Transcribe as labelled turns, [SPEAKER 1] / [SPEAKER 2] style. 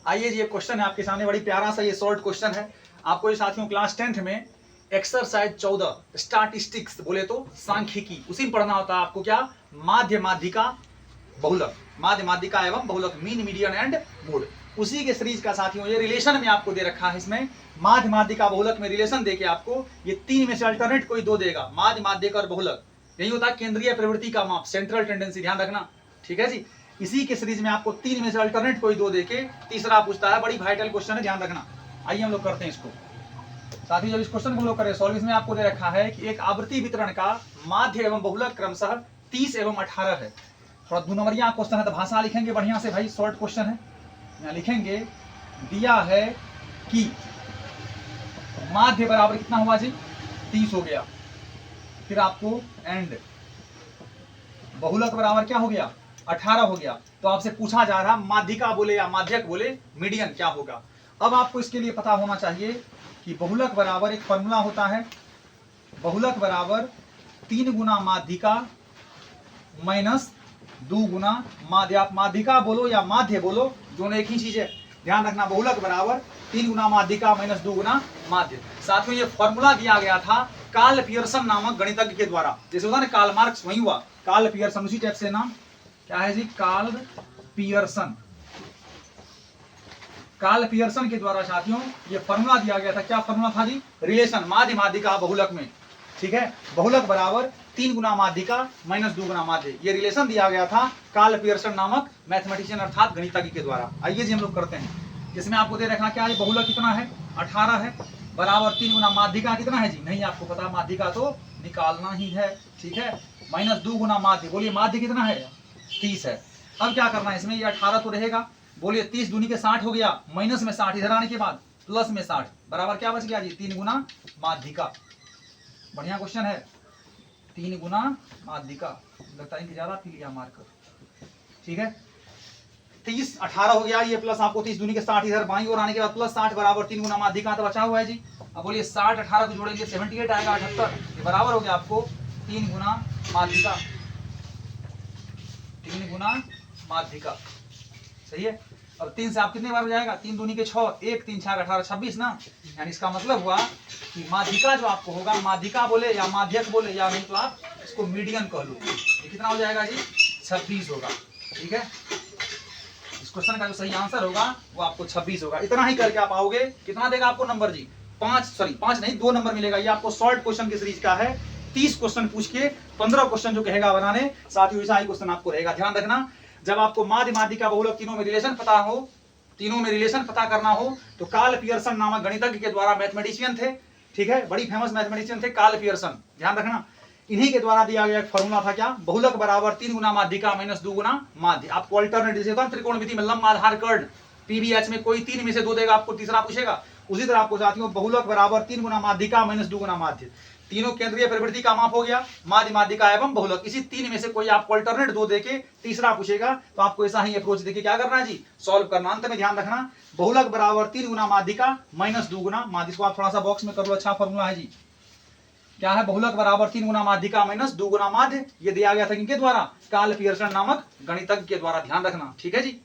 [SPEAKER 1] आइए जी, एक क्वेश्चन है आपके सामने, बड़ी प्यारा सा ये शॉर्ट क्वेश्चन है। आपको ये साथियों क्लास 10th में एक्सरसाइज 14 स्टैटिस्टिक्स बोले तो सांख्यिकी, उसी में पढ़ना होता है आपको क्या, माध्य माध्यिका बहुलक, माध्य माध्यिका एवं बहुलक, मीन मीडियन एंड मोड। उसी के सीरीज का साथियों ये रिलेशन में आपको दे रखा है। इसमें माध्य माध्यिका बहुलक में रिलेशन देके आपको ये तीन में से अल्टरनेट कोई दो देगा, माध्य माध्यिका और बहुलक। यही होता है केंद्रीय प्रवृत्ति का माप, सेंट्रल टेंडेंसी, ध्यान रखना, ठीक है जी। इसी के सीरीज में आपको तीन में से अल्टरनेट कोई दो देके तीसरा पूछता है, बड़ी वाइटल क्वेश्चन है, ध्यान रखना। आइए हम लोग करते हैं इसको। साथियों जब इस क्वेश्चन को हम लोग करें सॉल्व, इसमें आपको दे रखा है कि एक आवृत्ति वितरण का माध्य एवं बहुलक क्रमशः 30 एवं 18 है। थोड़ा 2 नंबरिया क्वेश्चन है तो भाषा लिखेंगे बढ़िया से भाई, शॉर्ट क्वेश्चन है। यहाँ लिखेंगे दिया है कि माध्य बराबर कितना हुआ जी, 30 हो गया, फिर आपको एंड बहुलक बराबर क्या हो गया, 18 हो गया। तो आपसे पूछा जा रहा माध्यिका बोले या माध्यक बोले मीडियन क्या होगा। अब आपको इसके लिए पता होना चाहिए कि बहुलक बराबर एक फॉर्मूला होता है, बहुलक बराबर 3 गुना माध्यिका माइनस 2 गुना माध्य। आप माध्यिका बोलो या माध्य बोलो, दोनों एक ही चीज है, ध्यान रखना। बहुलक बराबर 3 गुना माध्यिका माइनस 2 गुना माध्य। साथ में ये फॉर्मूला दिया गया था कार्ल पियर्सन नामक गणितज्ञ के द्वारा। जैसे होता ना कार्ल मार्क्स, वही हुआ कार्ल पियर्सन, उसी टाइप से नाम क्या है जी, कार्ल पियर्सन। कार्ल पियर्सन के द्वारा साथियों ये फॉर्मूला दिया गया था। क्या फॉर्मूला था जी, रिलेशन माध्य माध्यिका बहुलक में, ठीक है। बहुलक बराबर 3 गुना माध्यिका माइनस 2 गुना माध्य, ये रिलेशन दिया गया था कार्ल पियर्सन नामक मैथमेटिशियन अर्थात गणितज्ञ के द्वारा। आइए जी हम लोग करते हैं। इसमें आपको दे रखा क्या है, बहुलक कितना है, 18 है, बराबर 3 गुना माध्यिका कितना है जी, नहीं आपको पता, माध्यिका तो निकालना ही है, ठीक है, माइनस 2 गुना माध्य। बोलिए माध्य कितना है, 30 है। अब क्या करना है इसमें, ये 18 तो रहेगा, बोलिए 30 दूनी के 60 हो गया, माइनस में 60 इधर आने के बाद प्लस में 60 बराबर क्या बच गया जी, 3 गुना माध्यिका। बढ़िया क्वेश्चन है, 3 गुना माध्यिका, लगता है ज्यादा पी लिया मार्कर, ठीक है। 30 18 हो गया, ये प्लस आपको 30 दूनी के 60 इधर बाईं ओर आने के बाद प्लस 60 बराबर 3 गुना माध्यिका तो बचा हुआ है जी। अब बोलिए 60 18 को जोड़ेंगे 78 आएगा, 78, ये बराबर हो गया आपको 3 गुना माध्यिका, 3 गुना माध्यिका, सही है। अब 3 से आप कितने बार हो जाएगा, 3 दूनी के 6, 1 3 6 18 26 ना, यानी इसका मतलब हुआ कि माध्यिका जो आपको होगा, माध्यिका बोले या माध्यक बोले या नहीं तो आप इसको मीडियन कह लो, ये कितना हो जाएगा जी, 26 होगा, ठीक है। इस क्वेश्चन का जो सही आंसर होगा वो आपको 26 होगा। इतना ही करके आप आओगे, कितना देगा आपको नंबर जी, 5 नहीं 2 नंबर मिलेगा। ये आपको शॉर्ट क्वेश्चन की सीरीज का है, 30 क्वेश्चन पूछ के 15 क्वेश्चन जो कहेगा बनाने, साथ ही वैसा ही क्वेश्चन आपको रहेगा। ध्यान रखना, जब आपको माध्य माध्यिका बहुलक तीनों में रिलेशन पता हो, तीनों में रिलेशन पता करना हो तो कार्ल पियर्सन नामक गणितज्ञ के द्वारा, मैथमेटिशियन थे, ठीक है, बड़ी फेमस मैथमेटिशियन थे कार्ल पियर्सन, ध्यान रखना। इन्हीं के द्वारा दिया गया एक फॉर्मूला था क्या, बहुलक बराबर 3 गुना माध्यिका माइनस 2 गुना माध्य। आपको अल्टरनेट जैसे होता है त्रिकोणमिति में लंब आधार कर्ण, पीबीएच में कोई 3 में से 2 देगा, आपको तीसरा पूछेगा। उसी तरह आपको साथियों बहुलक बराबर 3 गुना माध्यिका माइनस 2 गुना माध्य, तीनों केंद्रीय प्रवृत्ति का माप हो गया, माध्य माध्यिका एवं बहुलक। इसी 3 में से कोई आपको अल्टरनेट 2 देके तीसरा पूछेगा, तो आपको ऐसा ही अप्रोच देके क्या करना है जी, सॉल्व करना। अंत में ध्यान रखना, बहुलक बराबर 3 गुना माध्यिका माइनस 2 गुना माध्य। इसको आप थोड़ा सा बॉक्स में कर लो, अच्छा फॉर्मूला है जी। क्या है, बहुलक बराबर 3 गुना माध्यिका माइनस 2 गुना माध्य। ये दिया गया था किनके द्वारा, कार्ल पियर्सन नामक गणितज्ञ के द्वारा, ध्यान रखना, ठीक है जी।